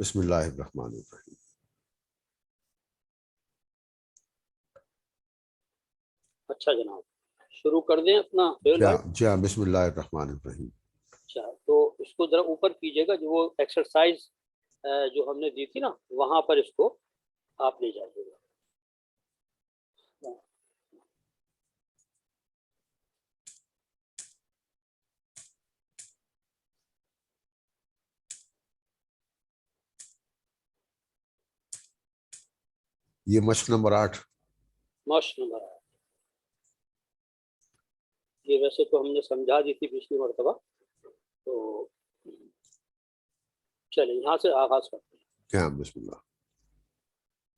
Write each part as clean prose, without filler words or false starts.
بسم اللہ الرحمن الرحیم۔ اچھا جناب، شروع کر دیں اپنا فیل بھائی؟ جی ہاں، بسم اللہ الرحمن الرحیم۔ اچھا، تو اس کو ذرا اوپر کیجیے گا، جو وہ ایکسرسائز جو ہم نے دی تھی نا وہاں پر اس کو آپ لے جائیے گا۔ یہ مشق نمبر 8۔ مشق نمبر 8 یہ ویسے تو ہم نے سمجھا دی تھی پچھلی مرتبہ، تو چلیں یہاں سے آغاز کرتے ہیں۔ ہاں، بسم اللہ۔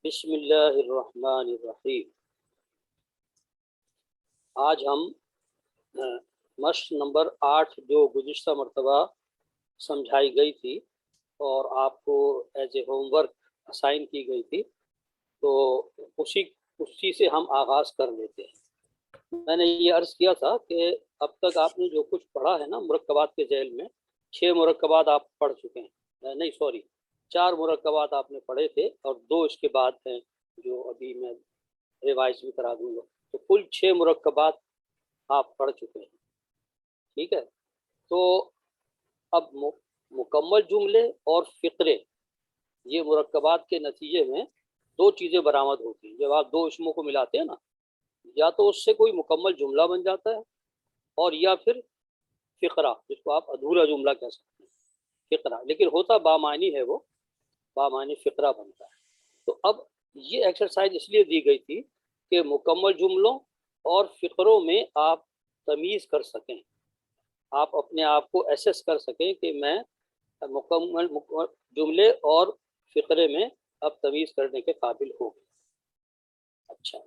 بسم اللہ الرحمن الرحیم۔ آج ہم مشق نمبر 8 جو گزشتہ مرتبہ سمجھائی گئی تھی اور آپ کو as a home work assign کی گئی تھی، تو اسی سے ہم آغاز کر لیتے ہیں۔ میں نے یہ عرض کیا تھا کہ اب تک آپ نے جو کچھ پڑھا ہے نا مرکبات کے ذیل میں، 6 مرکبات آپ پڑھ چکے ہیں، نہیں سوری 4 مرکبات آپ نے پڑھے تھے اور 2 اس کے بعد ہیں جو ابھی میں ریوائز بھی کرا دوں گا، تو کل 6 مرکبات آپ پڑھ چکے ہیں، ٹھیک ہے؟ تو اب مکمل جملے اور فقرے، یہ مرکبات کے نتیجے میں 2 چیزیں برآمد ہوتی ہیں۔ جب آپ 2 اسموں کو ملاتے ہیں نا، یا تو اس سے کوئی مکمل جملہ بن جاتا ہے اور یا پھر فقرہ، جس کو آپ ادھورا جملہ کہہ سکتے ہیں، فقرہ، لیکن ہوتا بامعنی ہے، وہ بامعنی فقرہ بنتا ہے۔ تو اب یہ ایکسرسائز اس لیے دی گئی تھی کہ مکمل جملوں اور فقروں میں آپ تمیز کر سکیں، آپ اپنے آپ کو ایسیس کر سکیں کہ میں مکمل جملے اور فقرے میں اب تمیز کرنے کے قابل ہو گئے۔ اچھا،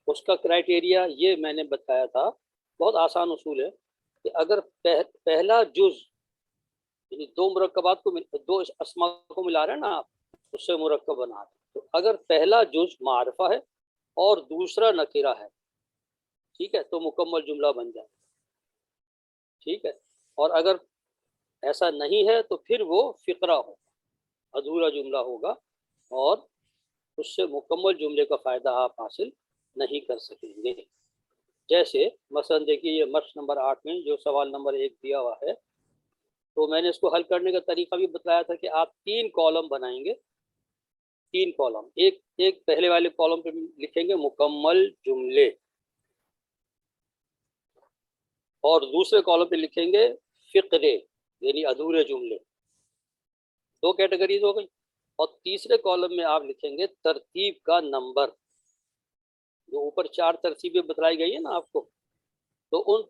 اس کا کرائٹیریا یہ میں نے بتایا تھا، بہت آسان اصول ہے کہ اگر پہلا جز، یعنی 2 مرکبات کو 2 اسما کو ملا رہے ہیں نا آپ، اس سے مرکب بنا رہے ہیں، تو اگر پہلا جز معرفہ ہے اور دوسرا نکرہ ہے، ٹھیک ہے، تو مکمل جملہ بن جائے، ٹھیک ہے؟ اور اگر ایسا نہیں ہے تو پھر وہ فقرہ ہوگا، ادھورا جملہ ہوگا، اور اس سے مکمل جملے کا فائدہ آپ حاصل نہیں کر سکیں گے۔ جیسے مثلا دیکھیے، یہ مشق نمبر 8 میں جو سوال نمبر 1 دیا ہوا ہے، تو میں نے اس کو حل کرنے کا طریقہ بھی بتایا تھا کہ آپ 3 کالم بنائیں گے، 3 کالم، ایک پہلے والے کالم پہ لکھیں گے مکمل جملے، اور دوسرے کالم پہ لکھیں گے فقرے یعنی ادھورے جملے، 2 کیٹیگریز ہو گئی، اور تیسرے کالم میں آپ لکھیں گے ترتیب کا نمبر، جو اوپر 4 ترتیبیں بتلائی گئی ہیں نا آپ کو، تو ان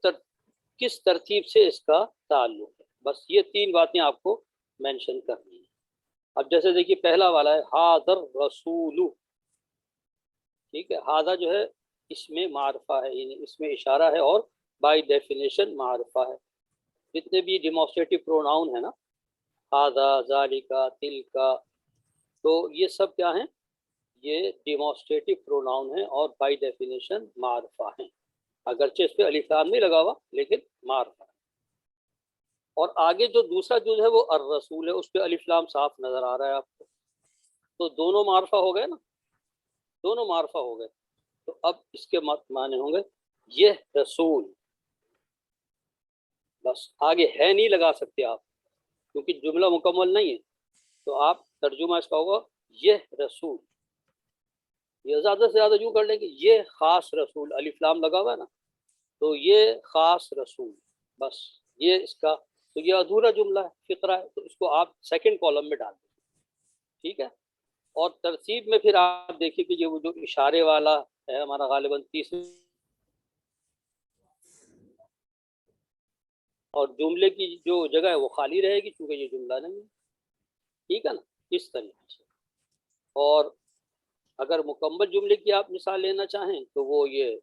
کس ترتیب سے اس کا تعلق ہے، بس یہ 3 باتیں آپ کو مینشن کرنی ہیں۔ اب جیسے دیکھیے پہلا والا ہے حاضر رسول، ٹھیک ہے، حاضر جو ہے اس میں معرفہ ہے، یعنی اس میں اشارہ ہے اور بائی ڈیفینیشن معرفہ ہے۔ جتنے بھی ڈیمونسٹریٹو پروناؤن ہیں نا، ہذا، ذالکا، تلکا، تو یہ سب کیا ہیں؟ یہ ڈیمونسٹریٹو پروناؤن ہیں اور بائی ڈیفینیشن معرفہ ہیں، اگرچہ اس پہ الف لام نہیں لگا ہوا لیکن معرفہ ہے۔ اور آگے جو دوسرا جز ہے وہ الرسول ہے، اس پہ الف لام صاف نظر آ رہا ہے آپ کو، تو دونوں معرفہ ہو گئے نا، دونوں معرفہ ہو گئے۔ تو اب اس کے معنی ہوں گے یہ رسول، بس آگے ہے نہیں لگا سکتے آپ کیونکہ جملہ مکمل نہیں ہے، تو آپ ترجمہ اس کا ہوگا یہ رسول، یہ زیادہ سے زیادہ یوں کر لیں کہ یہ خاص رسول، الف لام لگا ہوا ہے نا، تو یہ خاص رسول، بس یہ اس کا، تو یہ ادھورا جملہ ہے، فقرہ ہے، تو اس کو آپ سیکنڈ کالم میں ڈال دیں، ٹھیک ہے؟ اور ترتیب میں پھر آپ دیکھیے کہ یہ وہ جو اشارے والا ہے ہمارا غالباً تیسرے، اور جملے کی جو جگہ ہے وہ خالی رہے گی کیونکہ یہ جملہ نہیں ہے، ٹھیک ہے نا، اس طریقے سے۔ اور اگر مکمل جملے کی آپ مثال لینا چاہیں تو وہ یہ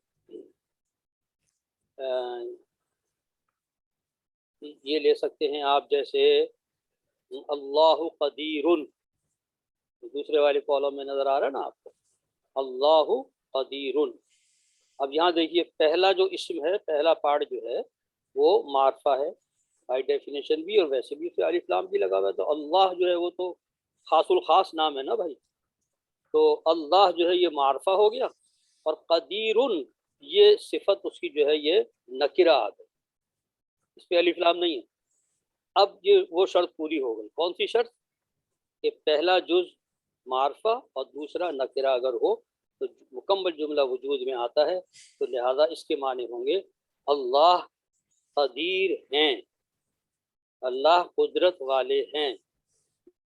لے سکتے ہیں آپ، جیسے اللہ قدیر، دوسرے والے کالم میں نظر آ رہا ہے نا آپ کو، اللہ قدیر۔ اب یہاں دیکھیے پہلا جو اسم ہے، پہلا پارٹ جو ہے وہ معرفہ ہے بائی ڈیفینیشن بھی، اور ویسے بھی اسے الف لام بھی لگا ہوا ہے، تو اللہ جو ہے وہ تو خاص الخاص نام ہے نا بھائی. تو اللہ جو ہے یہ معرفہ ہو گیا, اور قدیر یہ صفت اس کی جو ہے یہ نکرہ آ گئی, اس پہ الف لام نہیں ہے. اب یہ وہ شرط پوری ہو گئی. کون سی شرط؟ کہ پہلا جز معرفہ اور دوسرا نکرہ اگر ہو تو مکمل جملہ وجود میں آتا ہے. تو لہذا اس کے معنی ہوں گے اللہ قدیر ہیں, اللہ قدرت والے ہیں.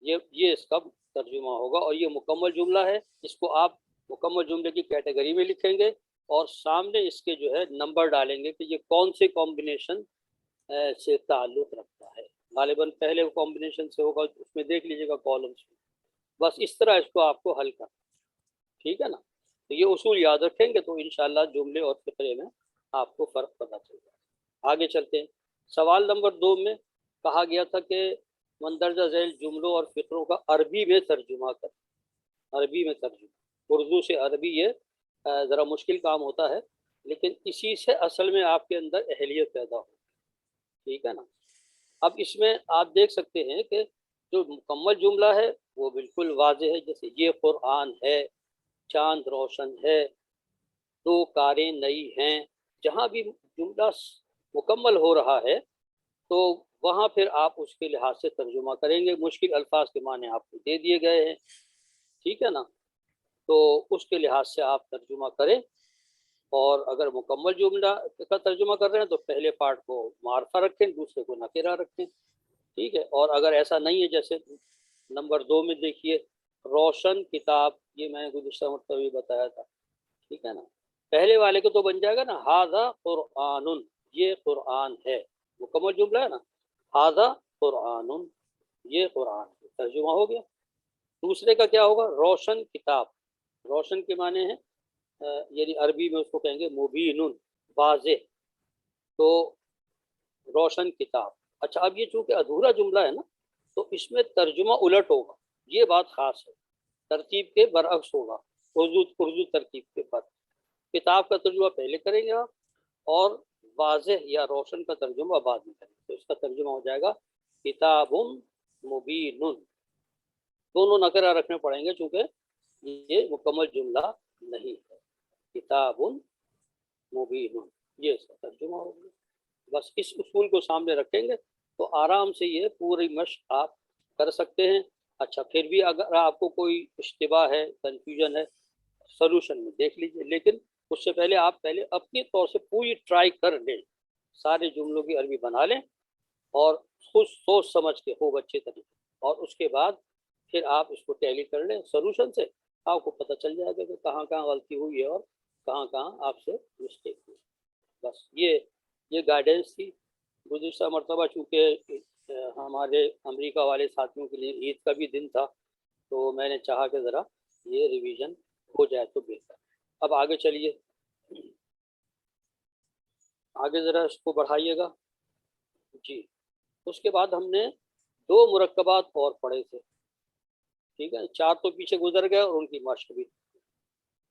یہ اس کا ترجمہ ہوگا, اور یہ مکمل جملہ ہے. اس کو آپ مکمل جملے کی کیٹیگری میں لکھیں گے اور سامنے اس کے جو ہے نمبر ڈالیں گے کہ یہ کون سے کمبینیشن سے تعلق رکھتا ہے. غالباً پہلے کمبینیشن سے ہوگا, اس میں دیکھ لیجیے گا کالمس میں. بس اس طرح اس کو آپ کو حل کرنا, ٹھیک ہے نا. تو یہ اصول یاد رکھیں گے تو انشاءاللہ جملے اور فقرے میں آپ کو فرق پتہ چل جائے. آگے چلتے ہیں. سوال نمبر 2 میں کہا گیا تھا کہ مندرجہ ذیل جملوں اور فقروں کا عربی میں ترجمہ کر. عربی میں ترجمہ, اردو سے عربی یہ ذرا مشکل کام ہوتا ہے, لیکن اسی سے اصل میں آپ کے اندر اہلیت پیدا ہو, ٹھیک ہے نا. اب اس میں آپ دیکھ سکتے ہیں کہ جو مکمل جملہ ہے وہ بالکل واضح ہے, جیسے یہ قرآن ہے, چاند روشن ہے, 2 کاریں نئی ہیں. جہاں بھی جملہ مکمل ہو رہا ہے تو وہاں پھر آپ اس کے لحاظ سے ترجمہ کریں گے. مشکل الفاظ کے معنی آپ کو دے دیے گئے ہیں, ٹھیک ہے نا. تو اس کے لحاظ سے آپ ترجمہ کریں, اور اگر مکمل جملہ کا ترجمہ کر رہے ہیں تو پہلے پارٹ کو معرفہ رکھیں, دوسرے کو نکرہ رکھیں, ٹھیک ہے. اور اگر ایسا نہیں ہے, جیسے نمبر 2 میں دیکھیے روشن کتاب, یہ میں نے گزشتہ مرتبہ بھی بتایا تھا, ٹھیک ہے نا. پہلے والے کو تو بن جائے گا نا ھذا قرآن, یہ قرآن ہے, مکمل جملہ ہے نا. ھذا قرآن, یہ قرآن ہے, ترجمہ ہو گیا. دوسرے کا کیا ہوگا؟ روشن کتاب. روشن کے معنی ہیں یعنی عربی میں اس کو کہیں گے مبین, واضح. تو روشن کتاب. اچھا, اب یہ چونکہ ادھورا جملہ ہے نا تو اس میں ترجمہ الٹ ہوگا, یہ بات خاص ہے. ترتیب کے برعکس ہوگا, اردو ترتیب کے برعکس. کتاب کا ترجمہ پہلے کریں گے آپ, اور واضح یا روشن کا ترجمہ بعد میں کریں گے. تو اس کا ترجمہ ہو جائے گا کتاب مبین. دونوں نکرہ رکھنے پڑیں گے چونکہ یہ مکمل جملہ نہیں ہے. کتاب مبین, یہ اس کا ترجمہ ہوگا. بس اس اصول کو سامنے رکھیں گے تو آرام سے یہ پوری مشق آپ کر سکتے ہیں. اچھا, پھر بھی اگر آپ کو کوئی اشتباہ ہے, کنفیوژن ہے, سلوشن میں دیکھ لیجیے, لیکن اس سے پہلے آپ اپنی طور سے پوری ٹرائی کر لیں, سارے جملوں کی عربی بنا لیں اور خود سوچ سمجھ کے خوب اچھے طریقے, اور اس کے بعد پھر آپ اس کو ٹیلی کر لیں سلوشن سے. آپ کو پتہ چل جائے گا کہ کہاں کہاں غلطی ہوئی ہے اور کہاں کہاں آپ سے مسٹیک ہوئی. بس یہ گائیڈنس تھی. گزشتہ مرتبہ چونکہ ہمارے امریکہ والے ساتھیوں کے لیے عید کا بھی دن تھا تو میں نے چاہا کہ ذرا یہ ریویژن ہو جائے تو بہتر. اب آگے چلیے, آگے ذرا اس کو بڑھائیے گا. جی, اس کے بعد ہم نے 2 مرکبات اور پڑھے تھے, ٹھیک ہے. 4 تو پیچھے گزر گئے اور ان کی مشق بھی.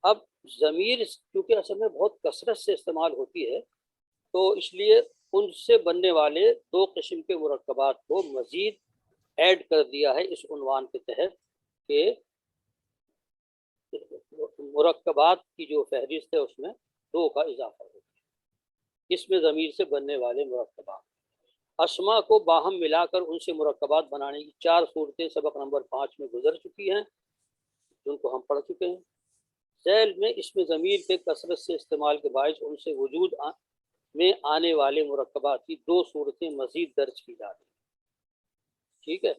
اب ضمیر کیونکہ اصل میں بہت کثرت سے استعمال ہوتی ہے تو اس لیے ان سے بننے والے 2 قسم کے مرکبات کو مزید ایڈ کر دیا ہے اس عنوان کے تحت کہ مرکبات کی جو فہرست ہے اس میں 2 کا اضافہ ہوتا ہے. اس میں ضمیر سے بننے والے مرکبات, اسما کو باہم ملا کر ان سے مرکبات بنانے کی 4 صورتیں سبق نمبر 5 میں گزر چکی ہیں, جن کو ہم پڑھ چکے ہیں. ذیل میں اس میں ضمیر کے کثرت سے استعمال کے باعث ان سے وجود میں آنے والے مرکبات کی 2 صورتیں مزید درج کی جا رہی ہیں, ٹھیک ہے.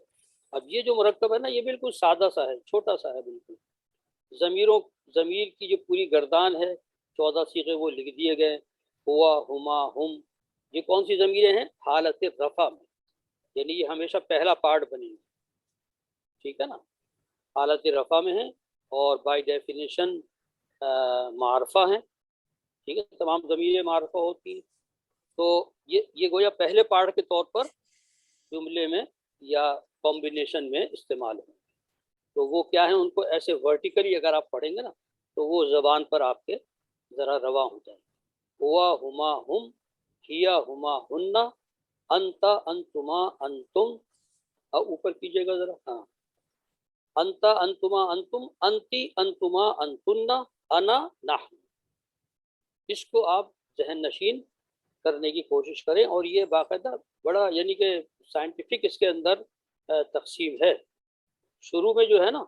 اب یہ جو مرکب ہے نا یہ بالکل سادہ سا ہے, چھوٹا سا ہے بالکل. ضمیر کی جو پوری گردان ہے 14 صیغے وہ لکھ دیے گئے, ہوا, ہما, ہم. یہ کون سی ضمیریں ہیں؟ حالت رفع میں, یعنی یہ ہمیشہ پہلا پارٹ بنے گی, ٹھیک ہے نا. حالت رفع میں ہیں اور بائی ڈیفینیشن معرفہ ہیں, ٹھیک ہے. تمام ضمیریں معرفہ ہوتی ہیں. تو یہ گویا پہلے پارٹ کے طور پر جملے میں یا کمبینیشن میں استعمال ہوں. تو وہ کیا ہیں, ان کو ایسے ورٹیکلی اگر آپ پڑھیں گے نا تو وہ زبان پر آپ کے ذرا رواں ہو جائے. ہوا, ہما, ہم, ہیا, ہما, ہننا, انتا, انتما, انتم. اب اوپر کیجیے گا ذرا, ہاں. انتا انتما انتم انتی انتما انتن انا نحن، اس کو آپ ذہن نشین کرنے کی کوشش کریں. اور یہ باقاعدہ بڑا یعنی کہ سائنٹیفک اس کے اندر تقسیم ہے. شروع میں جو ہے نا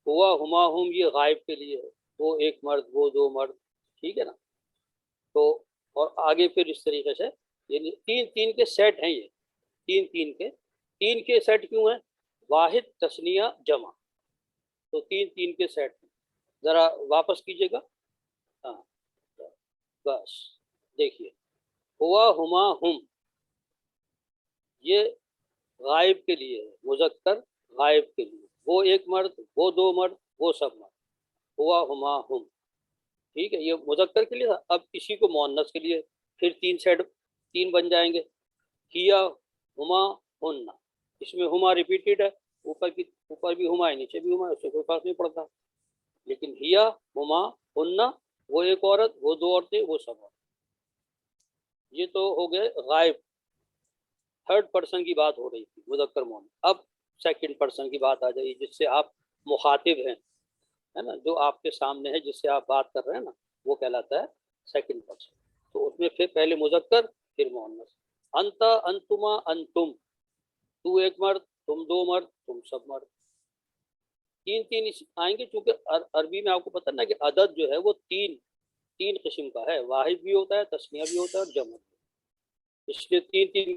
ہوا ہما ہم، یہ غائب کے لیے ہے، وہ ایک مرد وہ دو مرد، ٹھیک ہے نا. تو اور آگے پھر اس طریقے سے یعنی تین تین کے سیٹ ہیں، یہ تین کے سیٹ کیوں ہیں؟ واحد تثنیہ جمع، تو تین کے سیٹ ہیں. ذرا واپس کیجیے گا. ہاں بس دیکھیے ہوا ہما ہم یہ غائب کے لیے ہے، مذکر غائب کے لیے، وہ ایک مرد وہ دو مرد وہ سب مرد، ہوا ہما ہم، ٹھیک ہے. یہ مذکر کے لیے تھا. اب اسی کو مؤنث کے لیے پھر تین سیٹ تین بن جائیں گے. کیا ہما ہننا، اس میں ہما ریپیٹیڈ ہے، اوپر بھی ہما ہے نیچے بھی ہما ہے، اس سے کوئی فرق نہیں پڑتا. لیکن ہیا ہما ہننا، وہ ایک عورت وہ دو عورتیں وہ سب عورت. یہ تو ہو گئے غائب، تھرڈ پرسن کی بات ہو رہی تھی مذکر مؤنث. اب سیکنڈ پرسن کی بات آ جائے جس سے آپ مخاطب ہیں، ہے نا، جو آپ کے سامنے ہے جس سے آپ بات کر رہے ہیں نا، وہ کہلاتا ہے سیکنڈ پرسن. تو اس میں پھر پہلے مذکر پھر مؤنث. انتا انتما انتم، تو ایک مرد تم دو مرد تم سب مرد. تین آئیں گے چونکہ عربی میں آپ کو پتہ نا کہ عدد جو ہے وہ تین قسم کا ہے، واحد بھی ہوتا ہے تثنیہ بھی ہوتا ہے اور جمع بھی. اس لیے تین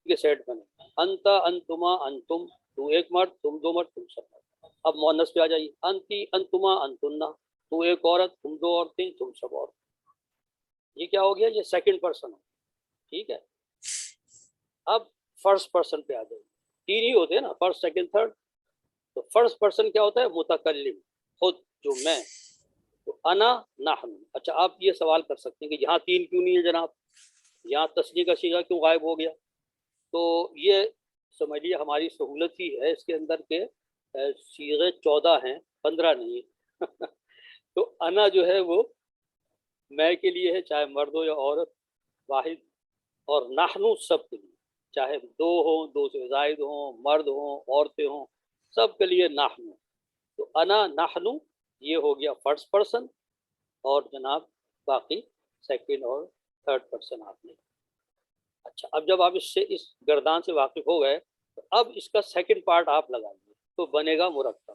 کے سیٹ بنے. انتا انتما انتم، تو ایک مرد تم دو مرد تم سب مرد. اب مؤنث پہ آ جائیے. انتی انتما انتنا، تو ایک عورت تم دو عورتیں تم سب عورت. یہ کیا ہو گیا؟ یہ سیکنڈ پرسن ہو، ٹھیک ہے. اب فرسٹ پرسن پہ آ جائیے. تین ہی ہوتے ہیں نا، فرسٹ سیکنڈ تھرڈ. تو فرسٹ پرسن کیا ہوتا ہے؟ متکلم، خود جو میں. تو انا نحن. اچھا آپ یہ سوال کر سکتے ہیں کہ یہاں تین کیوں نہیں ہے جناب، یہاں تسنیہ کا صیغہ کیوں غائب ہو گیا؟ تو یہ سمجھیے ہماری سہولت ہی ہے اس کے اندر کے صیغے 14 ہیں، 15 نہیں ہے. تو انا جو ہے وہ میں کے لیے ہے، چاہے مرد ہو یا عورت، واحد. اور نحنو سب کے لیے، چاہے دو ہوں دو سے زائد ہوں مرد ہوں عورتیں ہوں، سب کے لیے نحنو. تو انا نحنو یہ ہو گیا فرسٹ پرسن، اور جناب باقی سیکنڈ اور تھرڈ پرسن آپ نے. اچھا اب جب آپ اس سے اس گردان سے واقف ہو گئے تو اب اس کا سیکنڈ پارٹ آپ لگائیے تو بنے گا مرکب،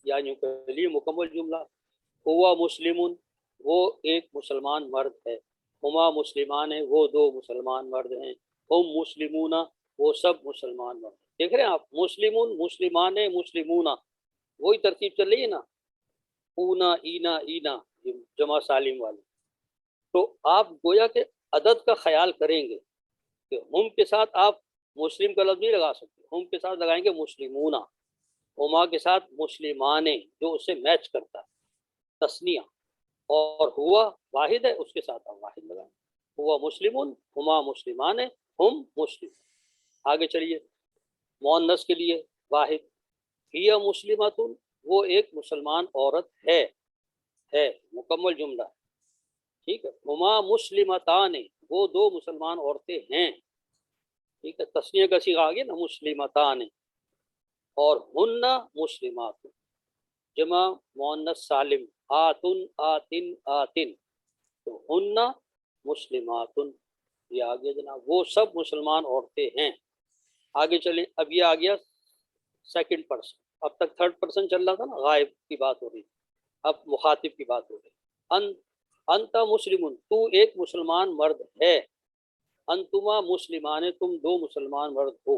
یعنی کہ لیے مکمل جملہ. ہوا مسلمون، وہ ایک مسلمان مرد ہے. ہما مسلمان ہیں، وہ دو مسلمان مرد ہیں. ہم مسلمون، وہ سب مسلمان مرد. دیکھ رہے ہیں آپ، مسلمون مسلمان مسلمون، وہی ترتیب چل رہی ہے نا، اونا اینا اینا جمع سالم والی. تو آپ گویا کہ عدد کا خیال کریں گے کہ ہم کے ساتھ آپ مسلم کا لفظ نہیں لگا سکتے، ہم کے ساتھ لگائیں گے مسلمون. ہما کے ساتھ مسلمانے جو اس سے میچ کرتا ہے تسنیہ، اور ہوا واحد ہے اس کے ساتھ آپ واحد لگائیں. ہوا مسلمون ہما مسلمان ہم مسلم. آگے چلیے مؤنث کے لیے واحد. ہی مسلماتن، وہ ایک مسلمان عورت ہے مکمل جملہ، ٹھیک ہے. ہما مسلمتان، وہ دو مسلمان عورتیں ہیں، ٹھیک ہے. تسنیہ کا صیغہ آ گیا نا مسلمتان. اور ہن مسلمات جمع مؤنث سالم، آتن آتن آتن. تو ہن مسلمات یہ آ گیا جناب، وہ سب مسلمان عورتیں ہیں. آگے چلیں. اب یہ آ گیا سیکنڈ پرسن. اب تک تھرڈ پرسن چل رہا تھا نا، غائب کی بات ہو رہی، اب مخاطب کی بات ہو رہی. انت مسلمون، تو ایک مسلمان مرد ہے. انتما مسلمان، تم دو مسلمان مرد ہو.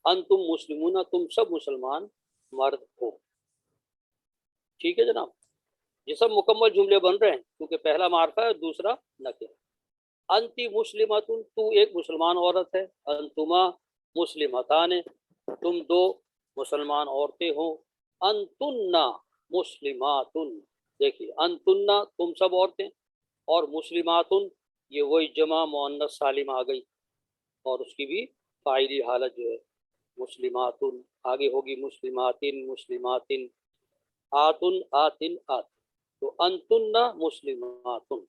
انتم مسلمون، تم سب مسلمان مرد ہو. ٹھیک ہے جناب، یہ سب مکمل جملے بن رہے ہیں کیونکہ پہلا معرفہ ہے دوسرا نکرہ. انتی مسلمتن، تو ایک مسلمان عورت ہے. انتما مسلمتان، تم دو مسلمان عورتیں ہو. انتن مسلماتن، دیکھیے انتن تم سب عورتیں، اور مسلماتن یہ وہی جمع مؤنث سالم آ گئی، اور اس کی بھی فاعلی حالت جو ہے مسلماتن. آگے ہوگی مسلماتن مسلماتن، آتن آتن آتن. تو انتن مسلماتن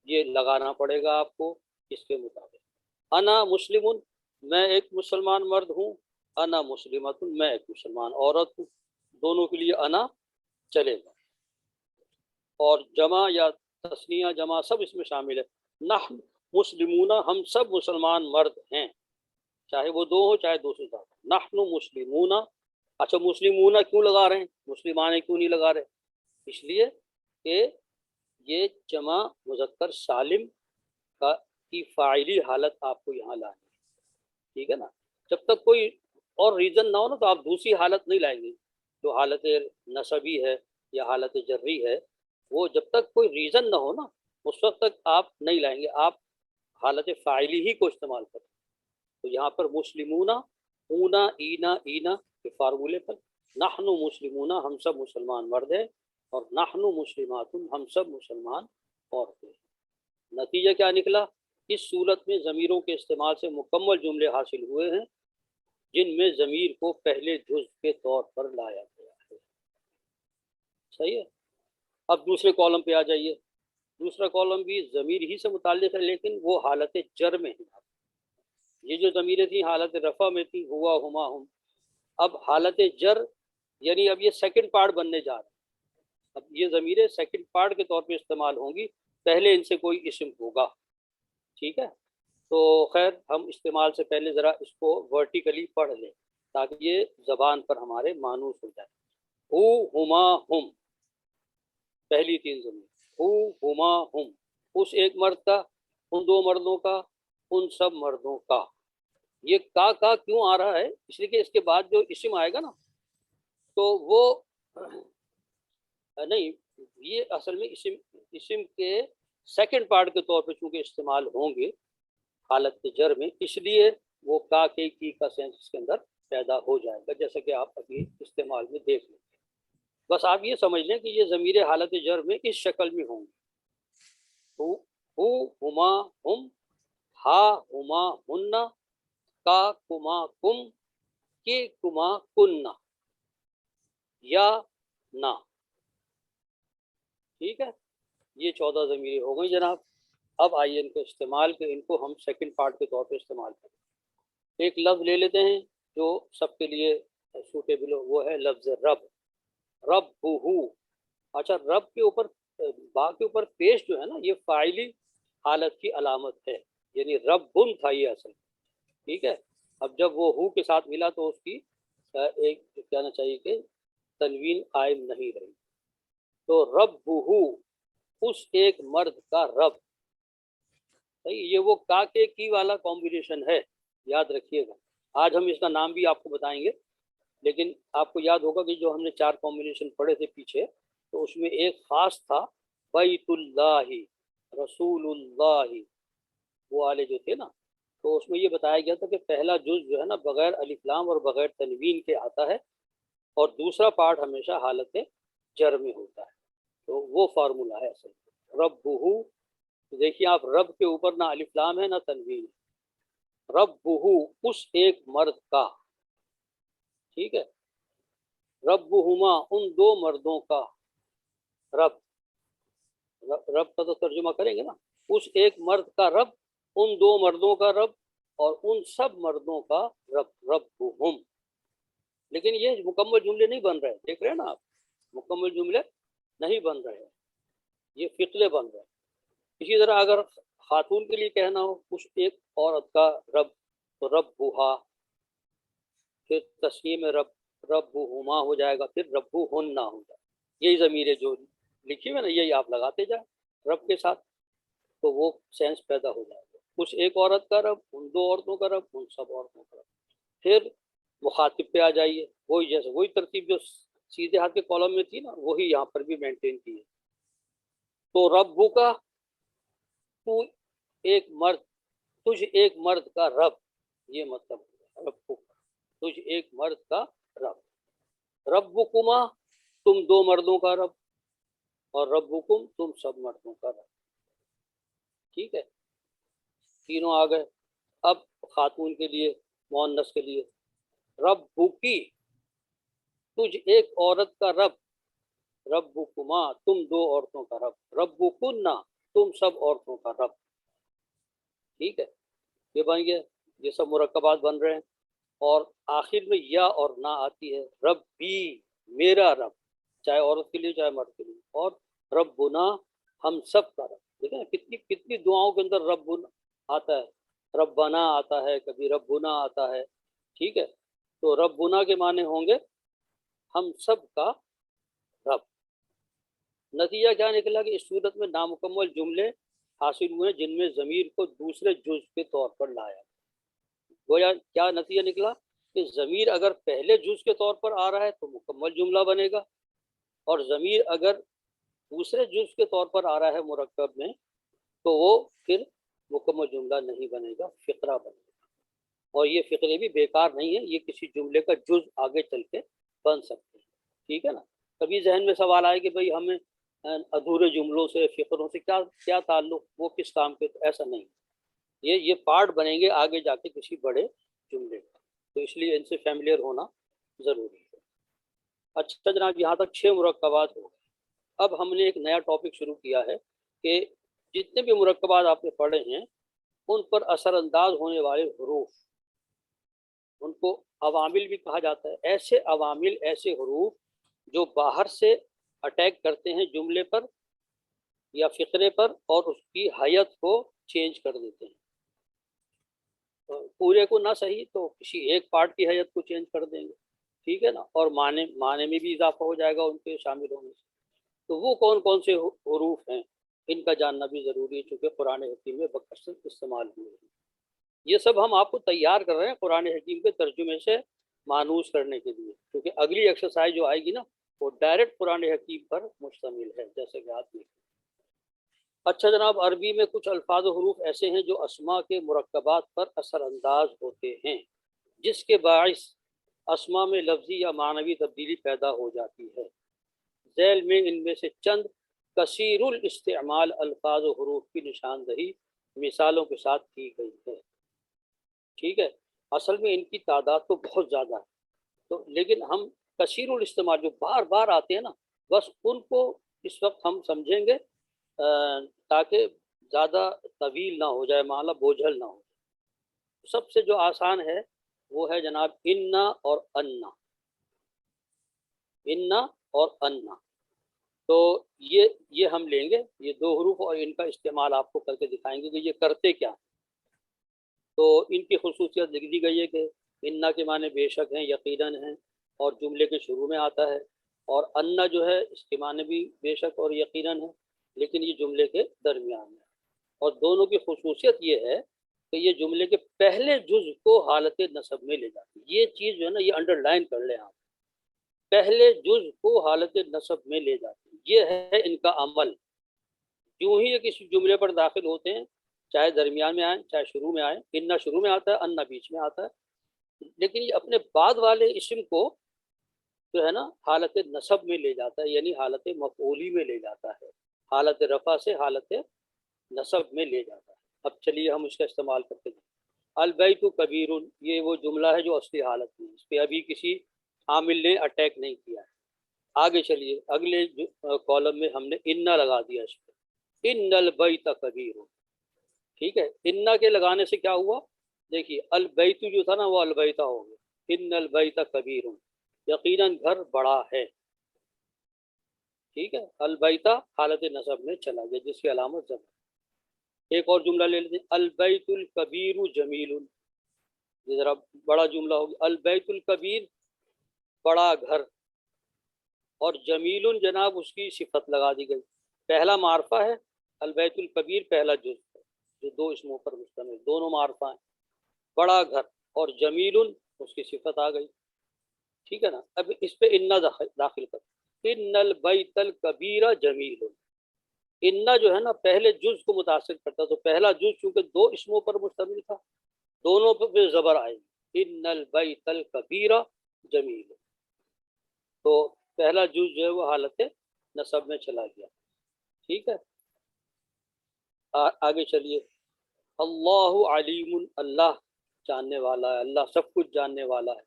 یہ لگانا پڑے گا آپ کو اس کے مطابق. انا مسلمن، میں ایک مسلمان مرد ہوں. انا مسلمتن، میں ایک مسلمان عورت ہوں. دونوں کے لیے انا چلے گا، اور جمع یا تثنیہ جمع سب اس میں شامل ہے۔ نحن مسلمون، ہم سب مسلمان مرد ہیں، چاہے وہ دو ہو چاہے دو سے زیادہ۔ نحن مسلمون، اچھا مسلمون کیوں لگا رہے ہیں، مسلمان کیوں نہیں لگا رہے؟ اس لیے کہ یہ جمع مذکر سالم کی فاعلی حالت آپ کو یہاں لانی ہے، ٹھیک ہے نا۔ جب تک کوئی اور ریزن نہ ہو نا تو آپ دوسری حالت نہیں لائیں گے، جو حالت نصبی ہے یا حالت جری ہے، وہ جب تک کوئی ریزن نہ ہو نا اس وقت تک آپ نہیں لائیں گے، آپ حالت فاعلی ہی کو استعمال کریں۔ تو یہاں پر مسلمون، اونا اینا اینا کے فارمولے پر، نحن مسلمون ہم سب مسلمان مرد ہیں، اور نحن مسلمات ہم سب مسلمان عورتیں ہیں۔ نتیجہ کیا نکلا؟ اس صورت میں ضمیروں کے استعمال سے مکمل جملے حاصل ہوئے ہیں جن میں ضمیر کو پہلے جزء کے طور پر لایا گیا ہے۔ صحیح ہے؟ اب دوسرے کالم پہ آ جائیے۔ دوسرا کالم بھی ضمیر ہی سے متعلق ہے لیکن وہ حالت جر میں ہے۔ یہ جو ضمیریں تھیں حالت رفع میں تھی، ہوا ہما ہم، اب حالت جر یعنی اب یہ سیکنڈ پارٹ بننے جا رہے ہیں۔ اب یہ ضمیریں سیکنڈ پارٹ کے طور پہ استعمال ہوں گی، پہلے ان سے کوئی اسم ہوگا، ٹھیک ہے؟ تو خیر ہم استعمال سے پہلے ذرا اس کو ورٹیکلی پڑھ لیں تاکہ یہ زبان پر ہمارے مانوس ہو جائے۔ ہو ہما ہم، پہلی تین ضمیر، ہو ہما ہم، اس ایک مرد کا، ان دو مردوں کا، ان سب مردوں کا۔ یہ کا کیوں آ رہا ہے؟ اس لیے کہ اس کے بعد جو اسم آئے گا نا تو وہ نہیں، یہ اصل میں اسم کے سیکنڈ پارٹ کے طور پہ چونکہ استعمال ہوں گے حالت جر میں، اس لیے وہ کا کے کی کا سینس اس کے اندر پیدا ہو جائے گا، جیسا کہ آپ ابھی استعمال میں دیکھ لیں گے۔ بس آپ یہ سمجھ لیں کہ یہ ضمیر حالت جر میں اس شکل میں ہوں گے، ہو ہما ہم، ہا ہما ہن، کا کما کم، کے کما کننا، یا نا، ٹھیک ہے؟ یہ 14 ضمیریں ہو گئی جناب۔ اب آئیے ان کو استعمال کے، ان کو ہم سیکنڈ پارٹ کے طور پہ استعمال کریں۔ ایک لفظ لے لیتے ہیں جو سب کے لیے سوٹیبل ہو، وہ ہے لفظ رب۔ رب ہو، اچھا رب کے اوپر، با کے اوپر پیش جو ہے نا، یہ فاعلی حالت کی علامت ہے، یعنی ربن تھا یہ اصل، ٹھیک ہے؟ اب جب وہ ہو کے ساتھ ملا تو اس کی ایک کہنا چاہیے کہ تنوین قائم نہیں رہی۔ تو رب ہو، اس ایک مرد کا رب، یہ وہ کا کے کی والا کمبینیشن ہے، یاد رکھیے گا۔ آج ہم اس کا نام بھی آپ کو بتائیں گے، لیکن آپ کو یاد ہوگا کہ جو ہم نے 4 کمبینیشن پڑھے تھے پیچھے، تو اس میں ایک خاص تھا بیت اللہ، رسول اللہ، وہ والے جو تھے نا، تو اس میں یہ بتایا گیا تھا کہ پہلا جز جو ہے نا بغیر الف لام اور بغیر تنوین کے آتا ہے، اور دوسرا پارٹ ہمیشہ حالت جر میں ہوتا ہے۔ تو وہ فارمولا ہے اصل رب۔ دیکھیے آپ، رب کے اوپر نہ الف لام ہے نہ تنوین ہے، رب اس ایک مرد کا، ٹھیک ہے؟ ربہما، ان دو مردوں کا رب، رب کا تو ترجمہ کریں گے نا، اس ایک مرد کا رب، ان دو مردوں کا رب، اور ان سب مردوں کا رب، ربہم۔ لیکن یہ مکمل جملے نہیں بن رہے، دیکھ رہے ہیں نا آپ، مکمل جملے نہیں بن رہے، یہ فقلے بن رہے ہیں۔ اسی طرح اگر خاتون کے لیے کہنا ہو اس ایک عورت کا رب، تو ربھا، پھر تسنیہ میں ربہما ہو جائے گا، پھر ربہن ہو جائے گا۔ یہی ضمیریں جو لکھی ہوئی نا، یہی آپ لگاتے جائیں رب کے ساتھ، تو وہ سینس پیدا ہو جائے گا۔ اس ایک عورت کا رب، ان دو عورتوں کا رب، ان سب عورتوں کا رب۔ پھر مخاطب پہ آ جائیے، وہی جیسے وہی ترتیب جو سیدھے ہاتھ کے کالم میں تھی نا، وہی یہاں پر بھی مینٹین کی ہے۔ تو ربو کا، تو ایک مرد، تجھ ایک مرد کا رب، یہ مطلب ہے ربو کا، تجھ ایک مرد کا رب۔ ربکما، تم دو مردوں کا رب، اور ربکم، تم سب مردوں کا رب، ٹھیک ہے؟ تینوں آ گئے۔ اب خاتون کے لیے، مؤنث کے لیے، ربکی، تجھ ایک عورت کا رب، ربکما، تم دو عورتوں کا رب، ربکن، تم سب عورتوں کا رب، ٹھیک ہے؟ یہ بن گیا، یہ سب مرکبات بن رہے ہیں، اور آخر میں یا اور نا آتی ہے، ربی، میرا رب، چاہے عورت کے لیے چاہے مرد کے لیے، اور ربنا ہم سب کا رب. دیکھیں نا کتنی کتنی دعاؤں کے اندر ربنا آتا ہے، ربنا آتا ہے، کبھی ربنا آتا ہے. ٹھیک ہے، تو ربنا کے معنی ہوں گے ہم سب کا رب. نتیجہ کیا نکلا کہ اس صورت میں نامکمل جملے حاصل ہوئے جن میں ضمیر کو دوسرے جز کے طور پر لایا. گویا کیا نتیجہ نکلا کہ ضمیر اگر پہلے جز کے طور پر آ رہا ہے تو مکمل جملہ بنے گا، اور ضمیر اگر دوسرے جز کے طور پر آ رہا ہے مرکب میں تو وہ پھر مکمل جملہ نہیں بنے گا، فقرہ بنے گا. اور یہ فقرے بھی بیکار نہیں ہے، یہ کسی جملے کا جز آگے چل کے بن سکتے ہیں. ٹھیک ہے نا. کبھی ذہن میں سوال آئے کہ بھئی ہمیں ادھورے جملوں سے فقروں سے کیا تعلق، وہ کس کام کے؟ ایسا نہیں، یہ پارٹ بنیں گے آگے جا کے کسی بڑے جملے کا، تو اس لیے ان سے فیملیئر ہونا ضروری ہے. اچھا جناب، یہاں تک 6 مرکبات ہو گئے. اب ہم نے ایک نیا ٹاپک شروع کیا ہے کہ جتنے بھی مرکبات آپ نے پڑھے ہیں ان پر اثر انداز ہونے والے حروف، ان کو عوامل بھی کہا جاتا ہے. ایسے عوامل، ایسے حروف جو باہر سے اٹیک کرتے ہیں جملے پر یا فقرے پر اور اس کی حیت کو چینج کر دیتے ہیں. پورے کو نہ صحیح تو کسی ایک پارٹ کی حیت کو چینج کر دیں گے. ٹھیک ہے نا. اور معنی میں بھی اضافہ ہو جائے گا ان کے شامل ہونے سے. تو وہ کون کون سے حروف ہیں ان کا جاننا بھی ضروری ہے، چونکہ قرآن حکیم میں بکثرت استعمال ہوئے ہیں. یہ سب ہم آپ کو تیار کر رہے ہیں قرآن حکیم کے ترجمے سے مانوس کرنے کے لیے، کیونکہ اگلی ایکسرسائز جو آئے گی نا وہ ڈائریکٹ قرآن حکیم پر مشتمل ہے، جیسے کہ آپ نے. اچھا جناب، عربی میں کچھ الفاظ و حروف ایسے ہیں جو اسماء کے مرکبات پر اثر انداز ہوتے ہیں، جس کے باعث اسماء میں لفظی یا معنوی تبدیلی پیدا ہو جاتی ہے. ذیل میں ان میں سے چند کثیر الاستعمال الفاظ و حروف کی نشاندہی مثالوں کے ساتھ کی گئی ہے. ٹھیک ہے. اصل میں ان کی تعداد تو بہت زیادہ ہے، تو لیکن ہم کثیر الاستعمال جو بار بار آتے ہیں نا، بس ان کو اس وقت ہم سمجھیں گے تاکہ زیادہ طویل نہ ہو جائے، معاملہ بوجھل نہ ہو جائے. سب سے جو آسان ہے وہ ہے جناب انا اور انا. انا اور انا، تو یہ ہم لیں گے یہ 2 حروف اور ان کا استعمال آپ کو کر کے دکھائیں گے کہ یہ کرتے کیا. تو ان کی خصوصیت لکھ دی گئی ہے کہ انا کے معنی بے شک ہیں، یقیناً ہیں، اور جملے کے شروع میں آتا ہے. اور انا جو ہے اس کے معنی بھی بے شک اور یقیناً ہے، لیکن یہ جملے کے درمیان ہے. اور دونوں کی خصوصیت یہ ہے کہ یہ جملے کے پہلے جز کو حالت نصب میں لے جاتی ہے. یہ چیز جو ہے نا یہ انڈر لائن کر لیں آپ، پہلے جز کو حالت نصب میں لے جاتی ہے. یہ ہے ان کا عمل. یوں ہی یہ کسی جملے پر داخل ہوتے ہیں، چاہے درمیان میں آئیں چاہے شروع میں آئیں. انا شروع میں آتا ہے، انا بیچ میں آتا ہے، لیکن یہ اپنے بعد والے اسم کو جو ہے نا حالت نصب میں لے جاتا ہے، یعنی حالت مفعولی میں لے جاتا ہے، حالت رفع سے حالت نصب میں لے جاتا ہے. اب چلیے ہم اس کا استعمال کرتے ہیں. البیت کبیر، یہ وہ جملہ ہے جو اصلی حالت میں، اس پہ ابھی کسی عامل نے اٹیک نہیں کیا ہے. آگے چلیے اگلے کالم میں ہم نے انا لگا دیا اس پہ، ان البیت کبیر. ٹھیک ہے. انا کے لگانے سے کیا ہوا؟ دیکھیے البیت جو تھا نا وہ البیتا ہو گیا. ان البیت کبیر، یقیناً گھر بڑا ہے. ٹھیک ہے. البیتا حالت نصب میں چلا گیا جس کی علامت زبر. ایک اور جملہ لے لیتے ہیں، البیت الکبیر جمیل. یہ ذرا بڑا جملہ ہوگا. البیت الکبیر بڑا گھر، اور جمیل جناب اس کی صفت لگا دی گئی. پہلا معرفہ ہے، البیت الکبیر پہلا جز ہے جو 2 اسموں پر مشتمل، دونوں معرفہ ہیں. بڑا گھر اور جمیل اس کی صفت آ گئی. ٹھیک ہے نا. اب اس پہ انا داخل کر، ان البیت الکبیر جمیل. انا جو ہے نا پہلے جز کو متاثر کرتا، تو پہلا جز چونکہ 2 اسموں پر مشتمل تھا، دونوں پہ زبر آئے گی. ان البیت الکبیر جمیل، تو پہلا جز جو ہے وہ حالت نصب میں چلا گیا. ٹھیک ہے. آگے چلیے. اللہ علیم، اللہ جاننے والا ہے، اللہ سب کچھ جاننے والا ہے.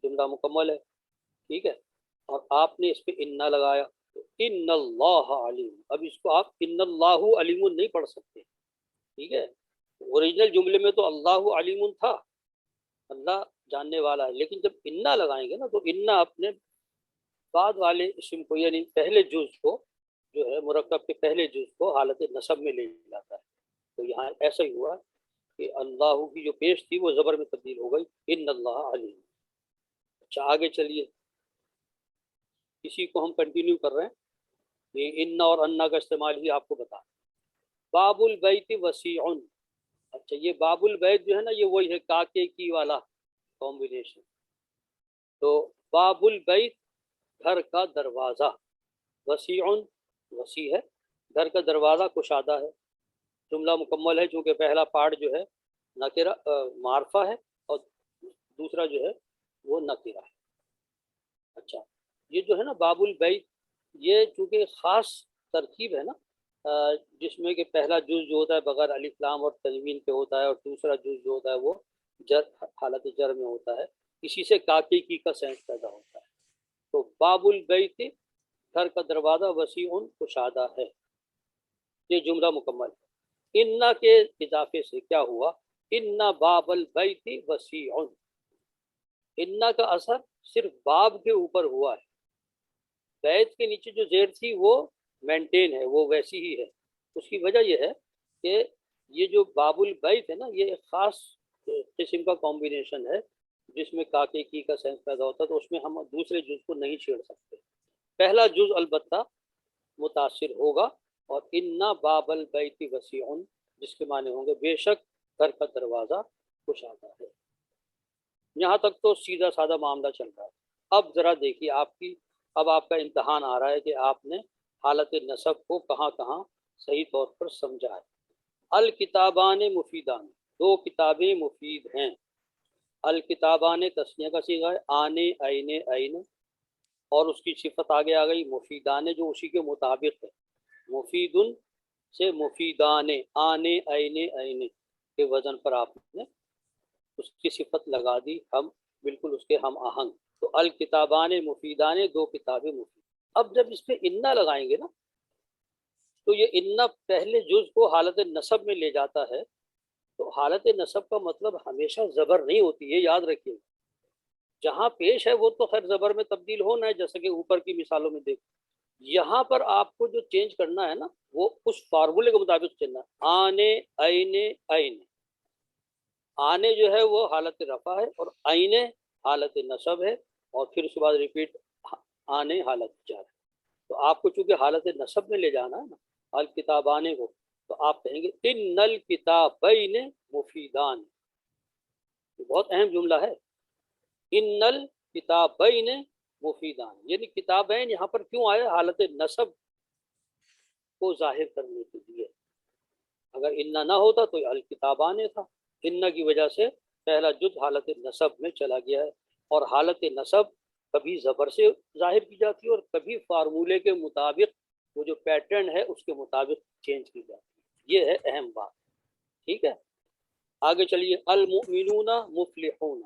جملہ مکمل ہے. ٹھیک ہے. اور آپ نے اس پہ انا لگایا، ان اللہ علیم. اب اس کو آپ ان اللہ علیم نہیں پڑھ سکتے. ٹھیک ہے. اوریجنل جملے میں تو اللہ علیم تھا، اللہ جاننے والا ہے، لیکن جب انا لگائیں گے نا تو انا اپنے بعد والے اسم کو یعنی پہلے جز کو جو ہے مرکب کے پہلے جز کو حالت نصب میں لے جاتا ہے. تو یہاں ایسا ہی ہوا کہ اللہ کی جو پیش تھی وہ زبر میں تبدیل ہو گئی ان اللہ علیم. اچھا آگے چلیے, اسی کو ہم کنٹینیو کر رہے ہیں. یہ ان اور انا کا استعمال ہی آپ کو بتا. باب البیت وسیع. اچھا یہ باب البیت جو ہے نا یہ وہی ہے کاکے کی والا کمبینیشن. تو باب البیت گھر کا دروازہ, وسیع وسیع ہے, گھر کا دروازہ کشادہ ہے. جملہ مکمل ہے چونکہ پہلا پارٹ جو ہے نکرہ معرفہ ہے اور دوسرا جو ہے وہ نکرہ ہے. اچھا یہ جو ہے نا باب البیت یہ چونکہ خاص ترکیب ہے نا جس میں کہ پہلا جز جو ہوتا ہے بغیر الف لام اور تنوین کے ہوتا ہے اور دوسرا جز جو ہوتا ہے وہ جر حالت جر میں ہوتا ہے, اسی سے کاکی کی کا سینس پیدا ہوتا ہے. تو باب البیت گھر کا دروازہ وسیع کشادہ ہے, یہ جملہ مکمل ہے. انا کے اضافے سے کیا ہوا, انا باب البیت وسیع. انا کا اثر صرف باب کے اوپر ہوا ہے, بیت کے نیچے جو زیر تھی وہ مینٹین ہے, وہ ویسی ہی ہے. اس کی وجہ یہ ہے کہ یہ جو باب البیت ہے نا یہ ایک خاص قسم کا کمبینیشن ہے جس میں کاکے کی کا سینس پیدا ہوتا ہے, تو اس میں ہم دوسرے جز کو نہیں چھیڑ سکتے. پہلا جز البتہ متاثر ہوگا, اور انا باب البیت وسیع جس کے معنی ہوں گے بے شک گھر کا دروازہ کشادہ ہے. یہاں تک تو سیدھا سادہ معاملہ چل رہا ہے. اب ذرا دیکھیے اب آپ کا امتحان آ رہا ہے کہ آپ نے حالت نصب کو کہاں کہاں صحیح طور پر سمجھا ہے. الکتابان مفیدان, دو کتابیں مفید ہیں. الکتابان تسنیہ کا صیغہ ہے, آنے اینے این, اور اس کی صفت آگے آ گئی مفیدان جو اسی کے مطابق ہے. مفیدن سے مفیدان, آنے اینے اینے کے وزن پر آپ نے اس کی صفت لگا دی, ہم بالکل اس کے ہم آہنگ. تو الکتابان مفیدان, دو کتابیں مفید. اب جب اس پہ انا لگائیں گے نا تو یہ انا پہلے جز کو حالت نصب میں لے جاتا ہے. تو حالت نصب کا مطلب ہمیشہ زبر نہیں ہوتی, یہ یاد رکھیے. جہاں پیش ہے وہ تو خیر زبر میں تبدیل ہونا ہے جیسا کہ اوپر کی مثالوں میں دیکھ. یہاں پر آپ کو جو چینج کرنا ہے نا وہ اس فارمولے کے مطابق چلنا ہے. آنے اینے این, آنے جو ہے وہ حالت رفع ہے اور اینے حالت نصب ہے, اور پھر اس کے بعد ریپیٹ آنے حالت جر ہے. تو آپ کو چونکہ حالت نصب میں لے جانا ہے نا الکتابانے کو, تو آپ کہیں گے ان الکتابین مفیدان. یہ بہت اہم جملہ ہے, ان الکتابین مفیدان, یعنی کتابین یہاں پر کیوں آیا, حالت نصب کو ظاہر کرنے کے لیے. اگر انا نہ ہوتا تو الکتابان تھا. ان کی وجہ سے پہلا جز حالت نصب میں چلا گیا ہے, اور حالت نصب کبھی زبر سے ظاہر کی جاتی ہے اور کبھی فارمولے کے مطابق وہ جو پیٹرن ہے اس کے مطابق چینج کی جاتی ہے. یہ ہے اہم بات. ٹھیک ہے آگے چلیے. المؤمنون مفلحون,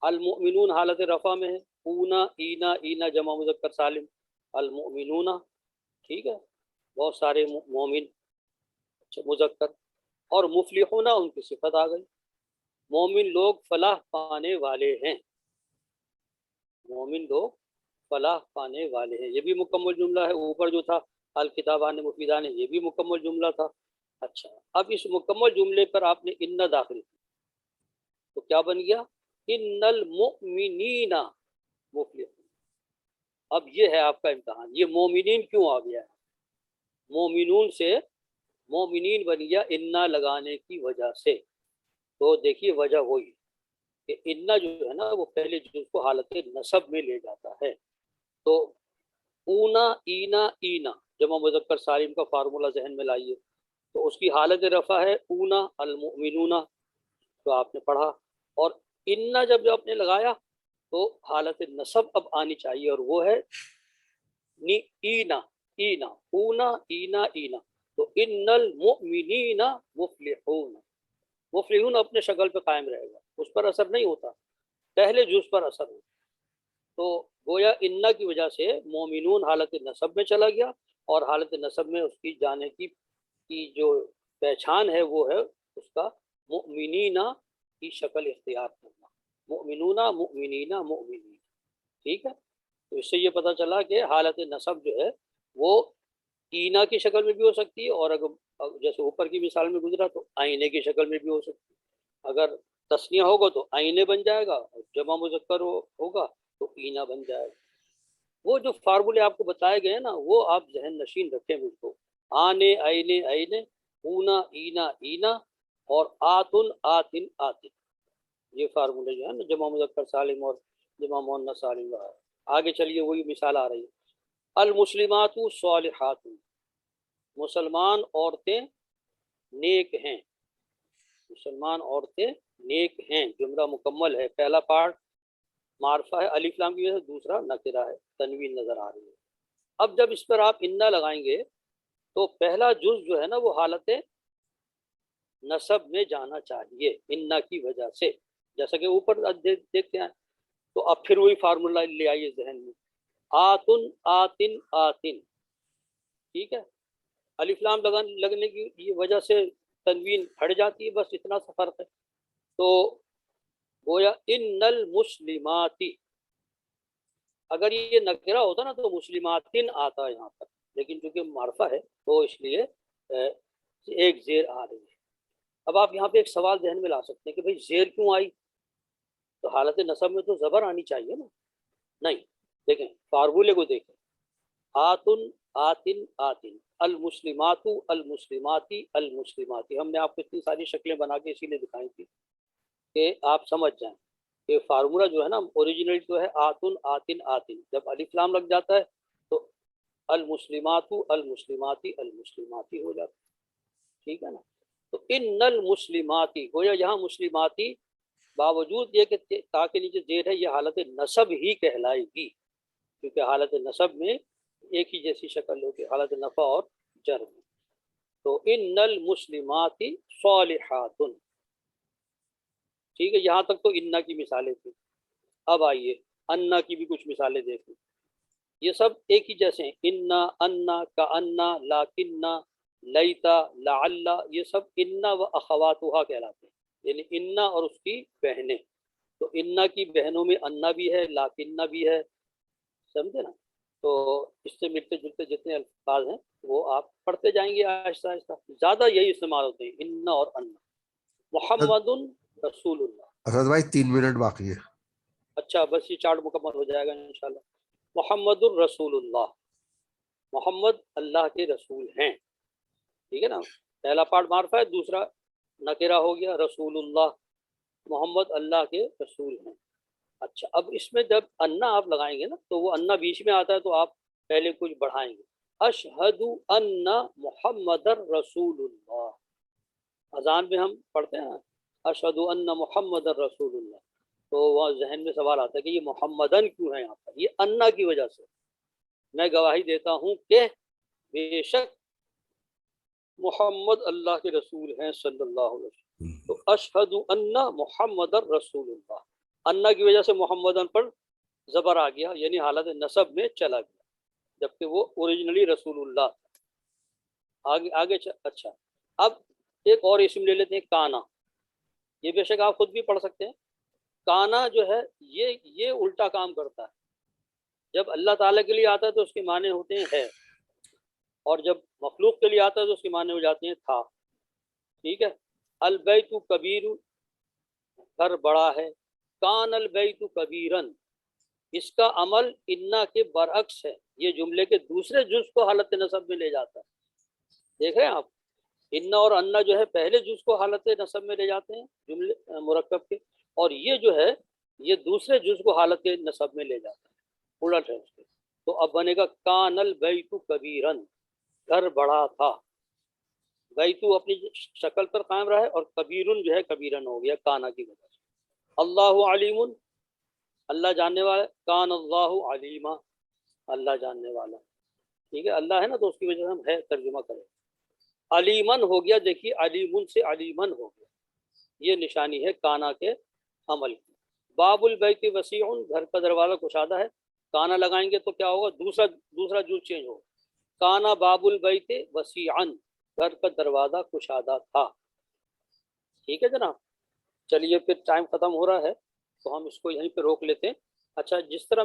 المؤمنون حالت رفع میں ہے. اونا اینا, اینا جمع مذکر سالم, المؤمنون ٹھیک ہے بہت سارے مومن مذکر, اور مفلحون ان کی صفت آ گئی. مومن لوگ فلاح پانے والے ہیں, مومن لوگ فلاح پانے والے ہیں, یہ بھی مکمل جملہ ہے. اوپر جو تھا الکتابان مفیدان یہ بھی مکمل جملہ تھا. اچھا اب اس مکمل جملے پر آپ نے ان داخل کی تو کیا بن گیا, ان المؤمنین مفلحون. اب یہ ہے آپ کا امتحان, یہ مومنین کیوں آ گیا ہے. مومنون سے مومنین بن گیا انا لگانے کی وجہ سے. تو دیکھیے وجہ وہی کہ انا جو ہے نا وہ پہلے جز کو حالت نصب میں لے جاتا ہے. تو اونا اینا اینا جمع مذکر سالم کا فارمولہ ذہن میں لائیے. تو اس کی حالت رفع ہے اونا المؤمنون, تو آپ نے پڑھا. اور انا جب آپ نے لگایا تو حالت نصب اب آنی چاہیے, اور وہ ہے اینا اینا, اونا اینا اینا. تو ان المؤمنین مفلحون, مفلحون اپنے شکل پہ قائم رہے گا, اس پر اثر نہیں ہوتا, پہلے جز پر اثر ہوتا. تو گویا انا کی وجہ سے مومنون حالت نصب میں چلا گیا, اور حالت نصب میں اس کی جانے کی جو پہچان ہے وہ ہے اس کا مؤمنین کی شکل اختیار کرنا. مؤمنون مؤمنین مؤمنین. ٹھیک ہے تو اس سے یہ پتہ چلا کہ حالت نصب جو ہے وہ اینا کی شکل میں بھی ہو سکتی ہے، اور اگر جیسے اوپر کی مثال میں گزرا تو آئینے کی شکل میں بھی ہو سکتی ہے۔ اگر تسنیہ ہوگا تو آئینے بن جائے گا، اور جمع مذکر ہوگا تو اینا بن جائے گا۔ وہ جو فارمولے آپ کو بتائے گئے ہیں نا، وہ آپ ذہن نشین رکھیں مجھ کو، آنے آئینے آئینے، اونا اینا اینا، اور آتن آتن آتن، یہ فارمولے جو ہے نا جمع مذکر سالم اور جمع مؤنث سالم۔ آگے چلیے وہی مثال آ رہی ہے، المسلمات صالحات، مسلمان عورتیں نیک ہیں، مسلمان عورتیں نیک ہیں، جملہ مکمل ہے، پہلا پارٹ معرفہ ہے الف لام کی وجہ سے، دوسرا نکرہ ہے، تنوین نظر آ رہی ہے۔ اب جب اس پر آپ انا لگائیں گے تو پہلا جز جو ہے نا وہ حالت نصب میں جانا چاہیے انا کی وجہ سے، جیسا کہ اوپر دیکھتے ہیں۔ تو اب پھر وہی فارمولا لے آئیے ذہن میں، آتن آتن آتن، ٹھیک ہے، الف لام لگنے کی یہ وجہ سے تنوین ہٹ جاتی ہے، بس اتنا سا فرق ہے۔ تو گویا ان المسلماتی، اگر یہ نکرہ ہوتا نا تو مسلماتن آتا ہے یہاں پر، لیکن چونکہ معرفہ ہے تو اس لیے ایک زیر آ رہی ہے۔ اب آپ یہاں پہ ایک سوال ذہن میں لا سکتے ہیں کہ بھئی زیر کیوں آئی؟ تو حالت نصب میں تو زبر آنی چاہیے نا، نہیں، دیکھیں فارمولے کو دیکھیں، آتن آتن آتن، المسلمات المسلماتی المسلماتی، ہم نے آپ کو اتنی ساری شکلیں بنا کے اسی لیے دکھائی تھی کہ آپ سمجھ جائیں کہ فارمولہ جو ہے نا اوریجنل جو ہے آتن آتن آتن، جب الف لام لگ جاتا ہے تو المسلمات المسلماتی المسلماتی ہو جاتا ہے، ٹھیک ہے نا۔ تو ان المسلماتی، گویا یہاں مسلماتی باوجود یہ کہ تا کے نیچے زیر ہے، یہ حالت نصب ہی کہلائے گی، کیونکہ حالت نصب میں ایک ہی جیسی شکل ہوگی، حالت نفع اور جر میں۔ تو ان المسلمات صالحات، ٹھیک ہے، یہاں تک تو انا کی مثالیں تھیں۔ اب آئیے انا کی بھی کچھ مثالیں دیکھیں، یہ سب ایک ہی جیسے ہیں، انا انا کا انا لاکننا لیتا لعل، یہ سب انا و اخواتها کہلاتے ہیں، یعنی انا اور اس کی بہنیں۔ تو انا کی بہنوں میں انا بھی ہے، لاکننا بھی ہے، سمجھے نا۔ تو اس سے ملتے جلتے جتنے الفاظ ہیں وہ آپ پڑھتے جائیں گے آہستہ آہستہ، زیادہ یہی استعمال ہوتے ہیں انا اور انا۔ محمد رسول اللہ، اسد بھائی 3 منٹ باقی ہے۔ اچھا بس یہ چارٹ مکمل ہو جائے گا انشاءاللہ۔ محمد الرسول اللہ، محمد اللہ کے رسول ہیں، ٹھیک ہے نا، پہلا پارٹ معرفہ ہے، دوسرا نکرہ ہو گیا، رسول اللہ، محمد اللہ کے رسول ہیں۔ اچھا اب اس میں جب انا آپ لگائیں گے نا تو وہ انا بیچ میں آتا ہے تو آپ پہلے کچھ بڑھائیں گے، اشہد ان محمد رسول اللہ، اذان میں ہم پڑھتے ہیں نا اشہد ان محمد رسول اللہ، تو وہاں ذہن میں سوال آتا ہے کہ یہ محمدن کیوں ہے یہاں پر؟ یہ انا کی وجہ سے، میں گواہی دیتا ہوں کہ بے شک محمد اللہ کے رسول ہیں صلی اللہ علیہ وسلم۔ تو اشہد ان محمد رسول اللہ، انا کی وجہ سے محمدن پر زبر آ گیا، یعنی حالت نصب میں چلا گیا، جبکہ وہ اوریجنلی رسول اللہ تھا۔ آگے اچھا اب ایک اور اسم لے لیتے ہیں، کانا، یہ بے شک آپ خود بھی پڑھ سکتے ہیں۔ کانا جو ہے یہ الٹا کام کرتا ہے، جب اللہ تعالیٰ کے لیے آتا ہے تو اس کے معنی ہوتے ہیں ہے، اور جب مخلوق کے لیے آتا ہے تو اس کے معنی ہو جاتے ہیں تھا، ٹھیک ہے۔ البیت کبیر، گھر بڑا ہے، کان البیت کبیرن، اس کا عمل انا کے برعکس ہے، یہ جملے کے دوسرے جز کو حالت نصب میں لے جاتا ہے، دیکھ رہے ہیں آپ، انا اور انا جو ہے پہلے جز کو حالت نصب میں لے جاتے ہیں جملے مرکب کے، اور یہ جو ہے یہ دوسرے جز کو حالت نصب میں لے جاتا ہے، الٹ ہے اس کے۔ تو اب بنے گا کان البیت کبیرن، گھر بڑا تھا، بیتو اپنی شکل پر قائم رہا ہے، اور کبیرن جو ہے کبیرن ہو گیا کانا کی وجہ سے۔ اللہ علیم، اللہ جاننے والا، کان اللہ علیما، اللہ جاننے والا، ٹھیک ہے، اللہ ہے نا تو اس کی وجہ سے ہم ہے ترجمہ کریں۔ علیمن ہو گیا، دیکھیے علیمن سے علیمن ہو گیا، یہ نشانی ہے کانا کے عمل کی۔ باب البیت وسیع، گھر کا دروازہ کشادہ ہے، کانا لگائیں گے تو کیا ہوگا، دوسرا جز چینج ہوگا، کانا باب البیت وسیعن، گھر کا دروازہ کشادہ تھا، ٹھیک ہے جناب۔ چلیے پھر ٹائم ختم ہو رہا ہے تو ہم اس کو یہیں پہ روک لیتے ہیں۔ اچھا جس طرح